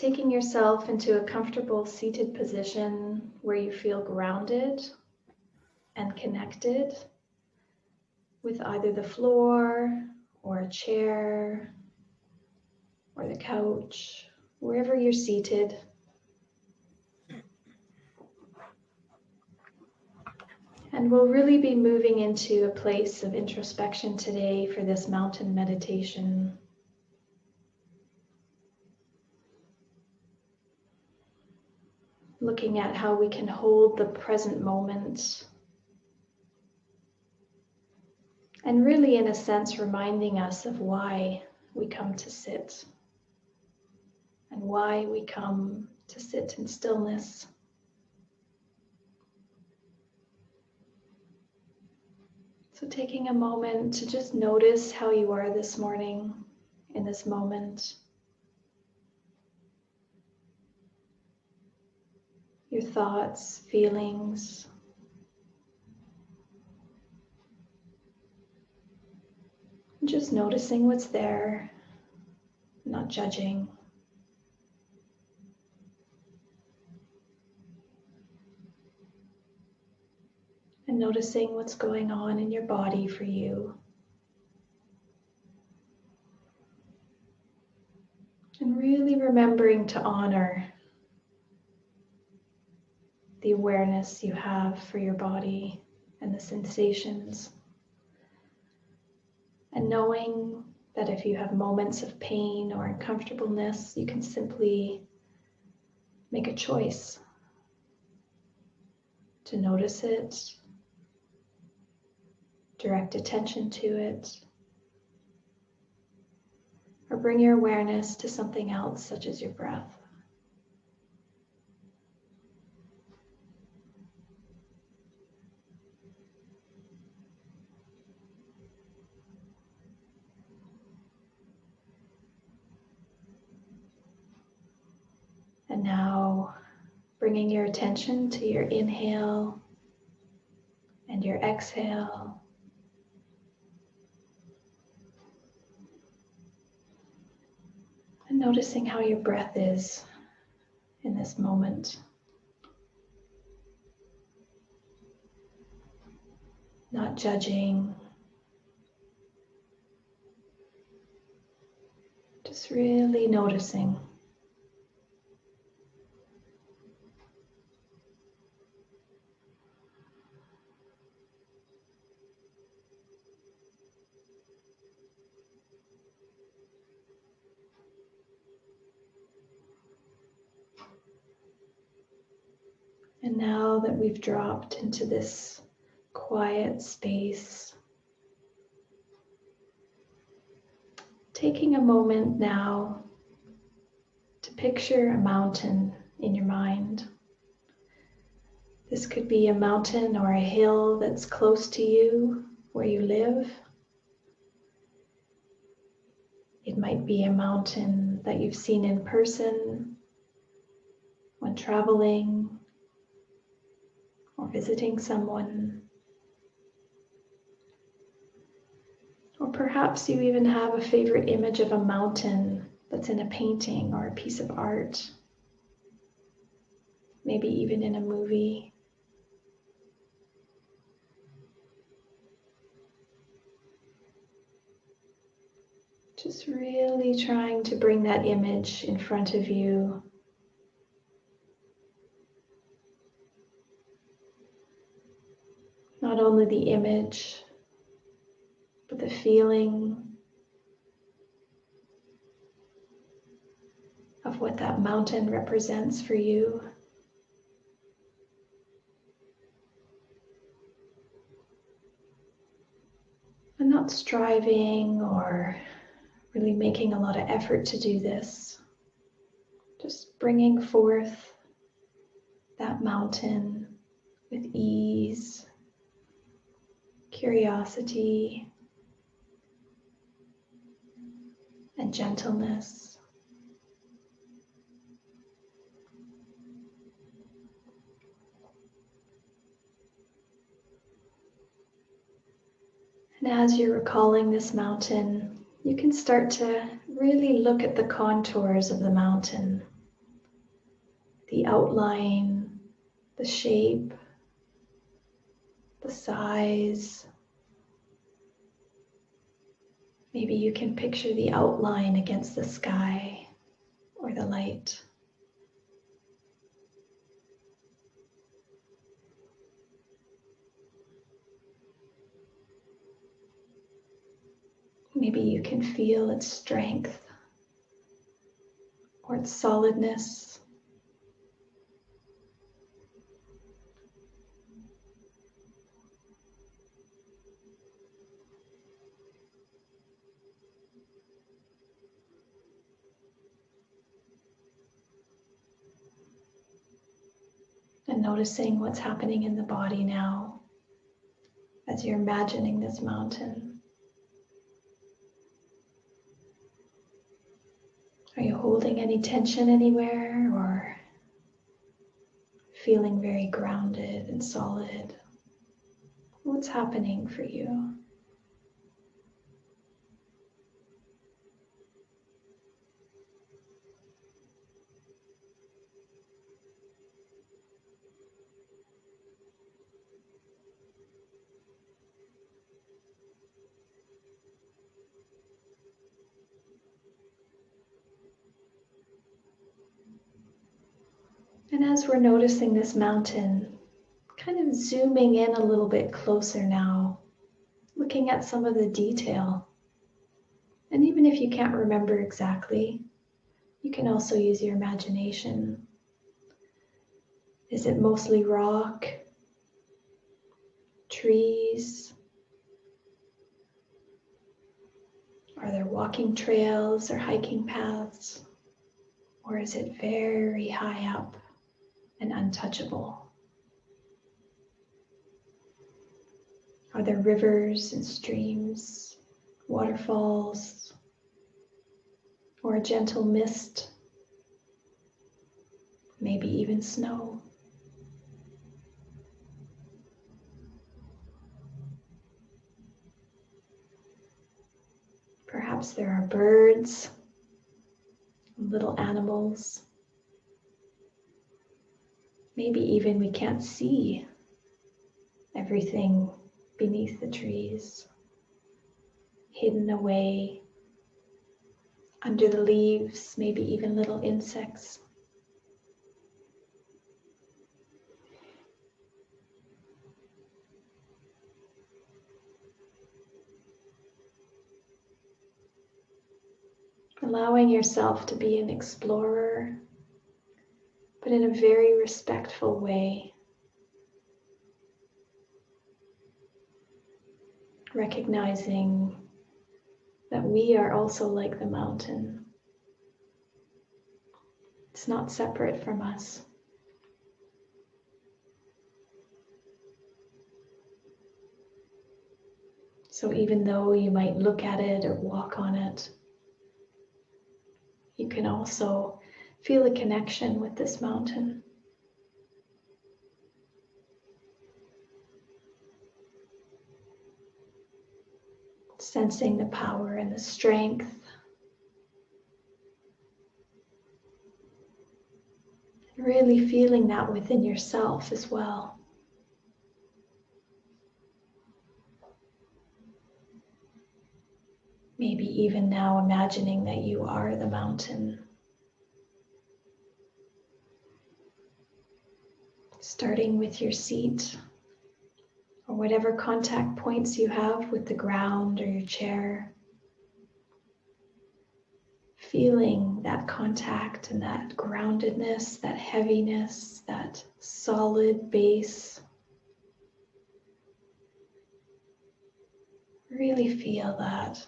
taking yourself into a comfortable seated position where you feel grounded and connected with either the floor or a chair or the couch, wherever you're seated. And we'll really be moving into a place of introspection today for this mountain meditation. Looking at how we can hold the present moment. And really, in a sense, reminding us of why we come to sit and why we come to sit in stillness. So taking a moment to just notice how you are this morning in this moment. Your thoughts, feelings. Just noticing what's there, not judging. And noticing what's going on in your body for you. And really remembering to honor the awareness you have for your body and the sensations. And knowing that if you have moments of pain or uncomfortableness, you can simply make a choice to notice it, direct attention to it, or bring your awareness to something else, such as your breath. And now, bringing your attention to your inhale and your exhale. And noticing how your breath is in this moment. Not judging. Just really noticing. And now that we've dropped into this quiet space, taking a moment now to picture a mountain in your mind. This could be a mountain or a hill that's close to you, where you live. It might be a mountain that you've seen in person when traveling or visiting someone. Or perhaps you even have a favorite image of a mountain that's in a painting or a piece of art, maybe even in a movie. Just really trying to bring that image in front of you. Not only the image, but the feeling of what that mountain represents for you. And not striving or really making a lot of effort to do this. Just bringing forth that mountain with ease, curiosity, and gentleness. And as you're recalling this mountain, you can start to really look at the contours of the mountain. the outline, the shape, the size. Maybe you can picture the outline against the sky or the light. Maybe you can feel its strength or its solidness. And noticing what's happening in the body now as you're imagining this mountain. Are you holding any tension anywhere or feeling very grounded and solid? What's happening for you? And as we're noticing this mountain, kind of zooming in a little bit closer now, looking at some of the detail. And even if you can't remember exactly, you can also use your imagination. Is it mostly rock, trees? Are there walking trails or hiking paths? Or is it very high up and untouchable? Are there rivers and streams, waterfalls, or a gentle mist? Maybe even snow. Perhaps there are birds, little animals. Maybe even we can't see everything beneath the trees, hidden away under the leaves, maybe even little insects. Allowing yourself to be an explorer, but in a very respectful way. Recognizing that we are also like the mountain. It's not separate from us. So even though you might look at it or walk on it, you can also feel a connection with this mountain. Sensing the power and the strength. And really feeling that within yourself as well. Maybe even now imagining that you are the mountain. Starting with your seat or whatever contact points you have with the ground or your chair. Feeling that contact and that groundedness, that heaviness, that solid base. Really feel that.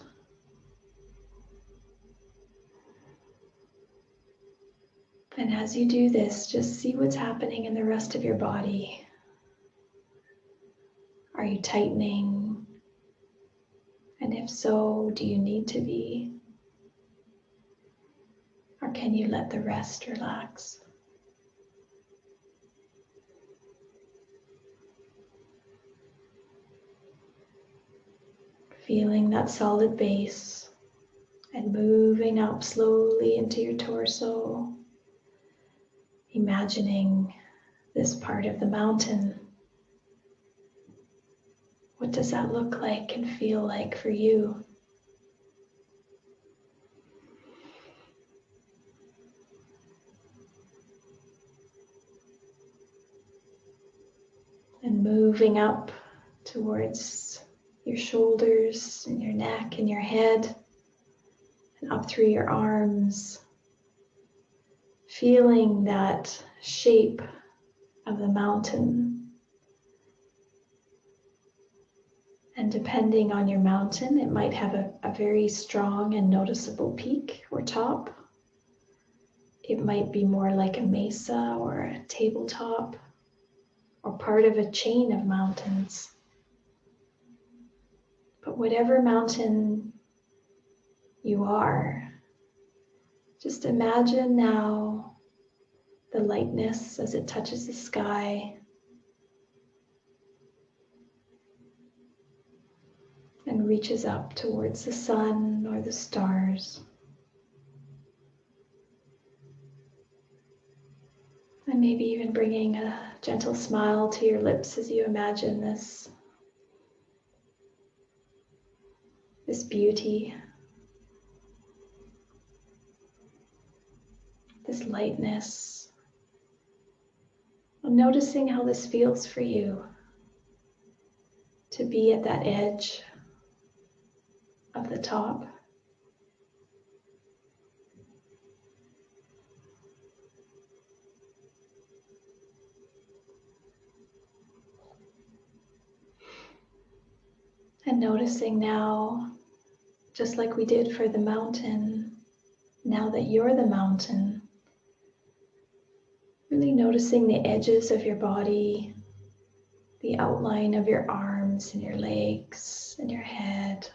And as you do this, just see what's happening in the rest of your body. Are you tightening? And if so, do you need to be? Or can you let the rest relax? Feeling that solid base and moving up slowly into your torso, imagining this part of the mountain. What does that look like and feel like for you? And moving up towards your shoulders and your neck and your head, and up through your arms, feeling that shape of the mountain. And depending on your mountain, it might have a very strong and noticeable peak or top. It might be more like a mesa or a tabletop or part of a chain of mountains. But whatever mountain you are, just imagine now the lightness as it touches the sky and reaches up towards the sun or the stars. And maybe even bringing a gentle smile to your lips as you imagine this beauty, this lightness. I'm noticing how this feels for you to be at that edge of the top. And noticing now, just like we did for the mountain, now that you're the mountain, really noticing the edges of your body, the outline of your arms and your legs and your head,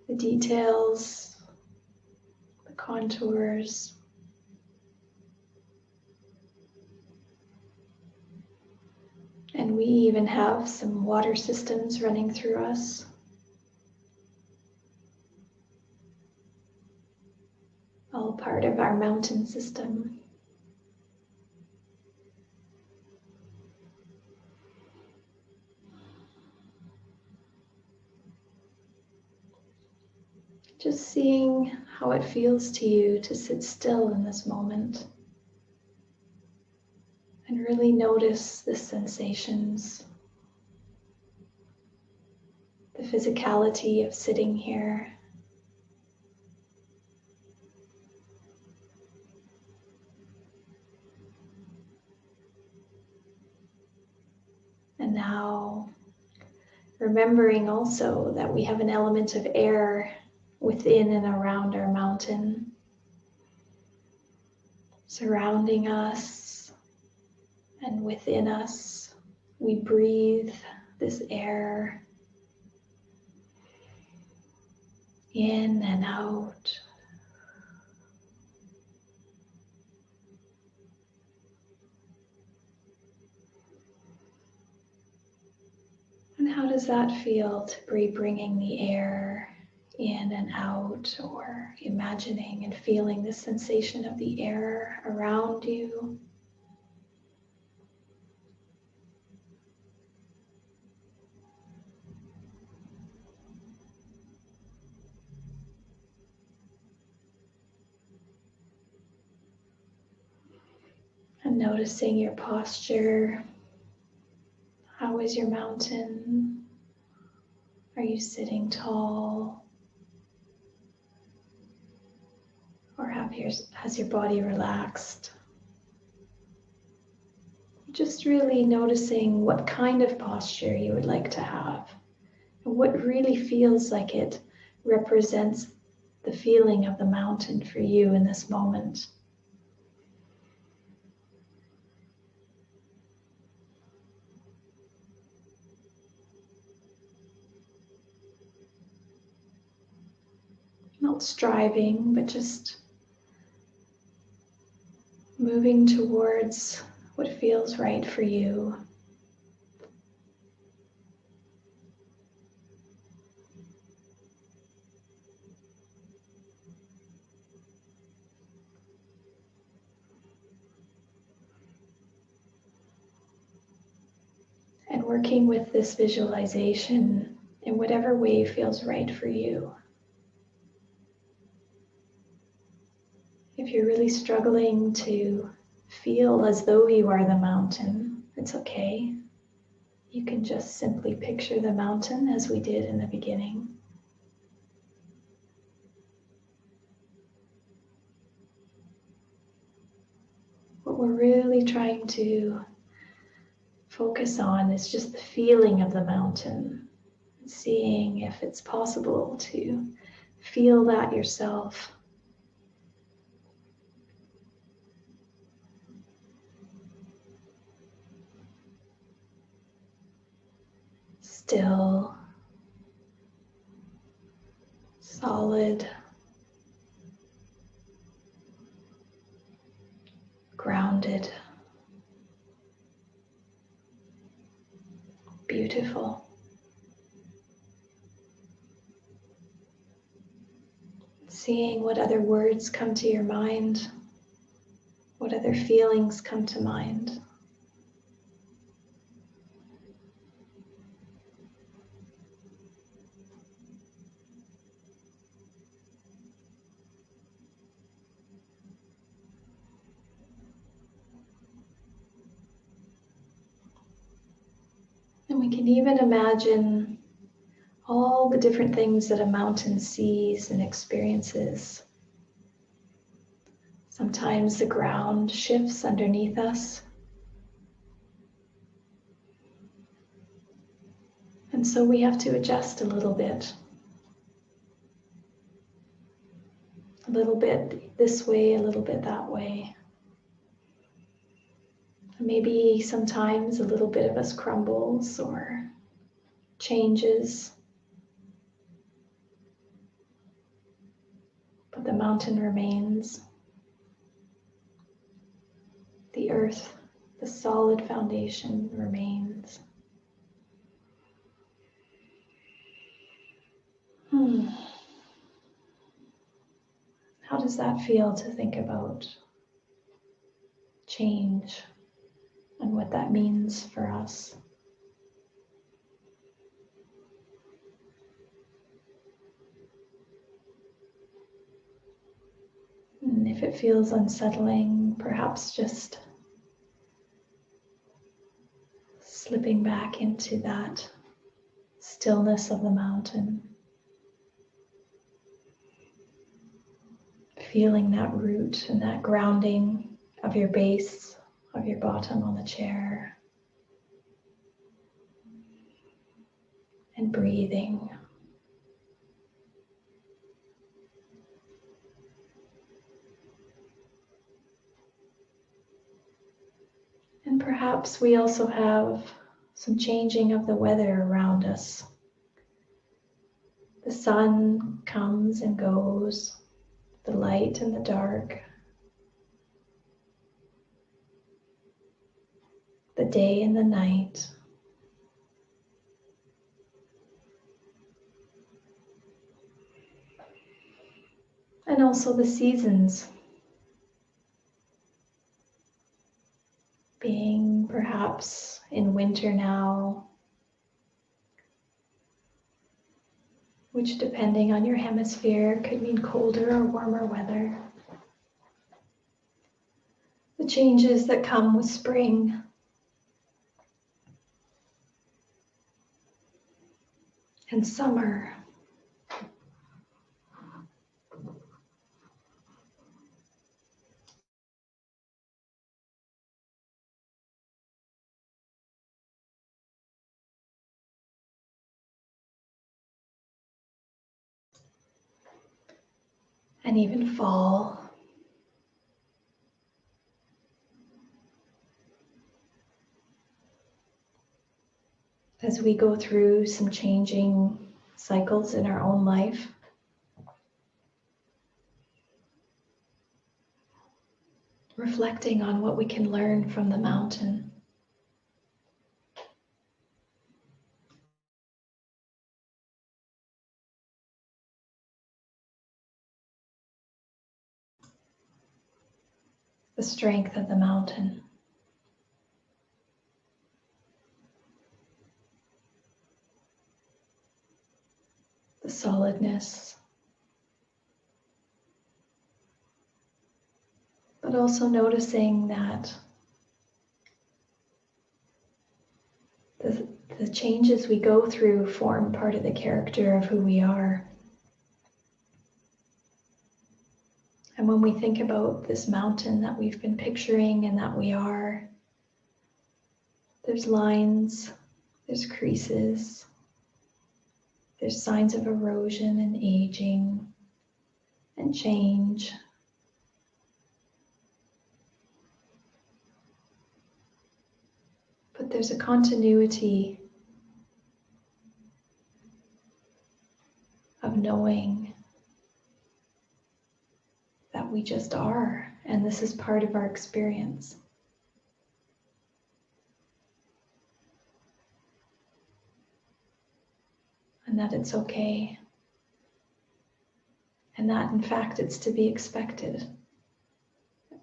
the details, the contours. And we even have some water systems running through us. All part of our mountain system. Just seeing how it feels to you to sit still in this moment. And really notice the sensations, the physicality of sitting here. And now, remembering also that we have an element of air within and around our mountain, surrounding us and within us. We breathe this air in and out. And how does that feel to be bringing the air in and out, or imagining and feeling the sensation of the air around you? And noticing your posture. How is your mountain? Are you sitting tall? Or has your body relaxed? Just really noticing what kind of posture you would like to have and what really feels like it represents the feeling of the mountain for you in this moment. Not striving, but just moving towards what feels right for you. working with this visualization in whatever way feels right for you. If you're really struggling to feel as though you are the mountain, it's okay. You can just simply picture the mountain as we did in the beginning. What we're really trying to focus on is just the feeling of the mountain, seeing if it's possible to feel that yourself. Still, solid, grounded, beautiful. Seeing what other words come to your mind, what other feelings come to mind. And we can even imagine all the different things that a mountain sees and experiences. Sometimes the ground shifts underneath us. And so we have to adjust a little bit. A little bit this way, a little bit that way. Maybe sometimes a little bit of us crumbles or changes. But the mountain remains. The earth, the solid foundation remains. How does that feel to think about change and what that means for us? And if it feels unsettling, perhaps just slipping back into that stillness of the mountain. Feeling that root and that grounding of your base, of your bottom on the chair. And breathing. And perhaps we also have some changing of the weather around us. The sun comes and goes, the light and the dark, the day and the night. And also the seasons, being perhaps in winter now, which depending on your hemisphere could mean colder or warmer weather. The changes that come with spring. And summer. And even fall. As we go through some changing cycles in our own life. Reflecting on what we can learn from the mountain. The strength of the mountain. the solidness, but also noticing that the changes we go through form part of the character of who we are. And when we think about this mountain that we've been picturing and that we are, there's lines, there's creases, there's signs of erosion and aging and change. But there's a continuity of knowing that we just are, and this is part of our experience. And that it's okay. And that in fact it's to be expected.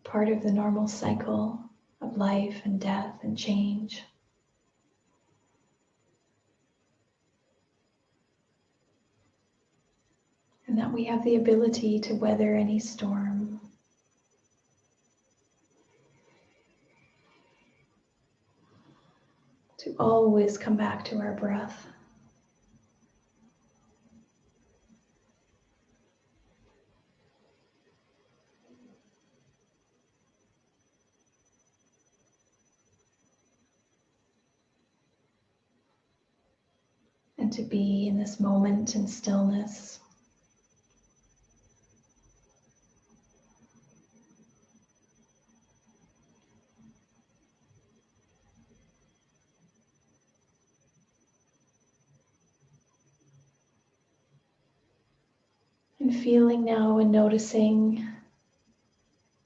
Part of the normal cycle of life and death and change. And that we have the ability to weather any storm. To always come back to our breath. And to be in this moment in stillness. And feeling now and noticing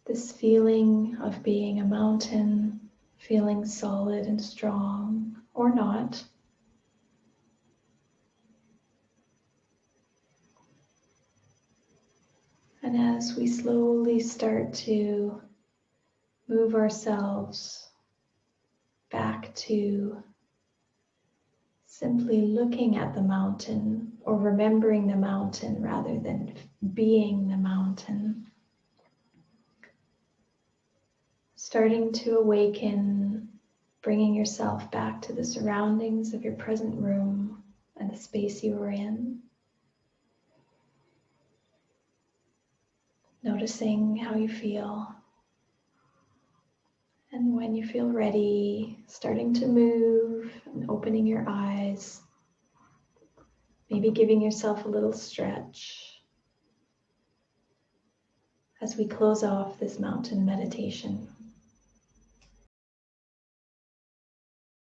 this feeling of being a mountain, feeling solid and strong, or not. And as we slowly start to move ourselves back to simply looking at the mountain or remembering the mountain rather than being the mountain, starting to awaken, bringing yourself back to the surroundings of your present room and the space you are in. Noticing how you feel. And when you feel ready, starting to move and opening your eyes, maybe giving yourself a little stretch as we close off this mountain meditation.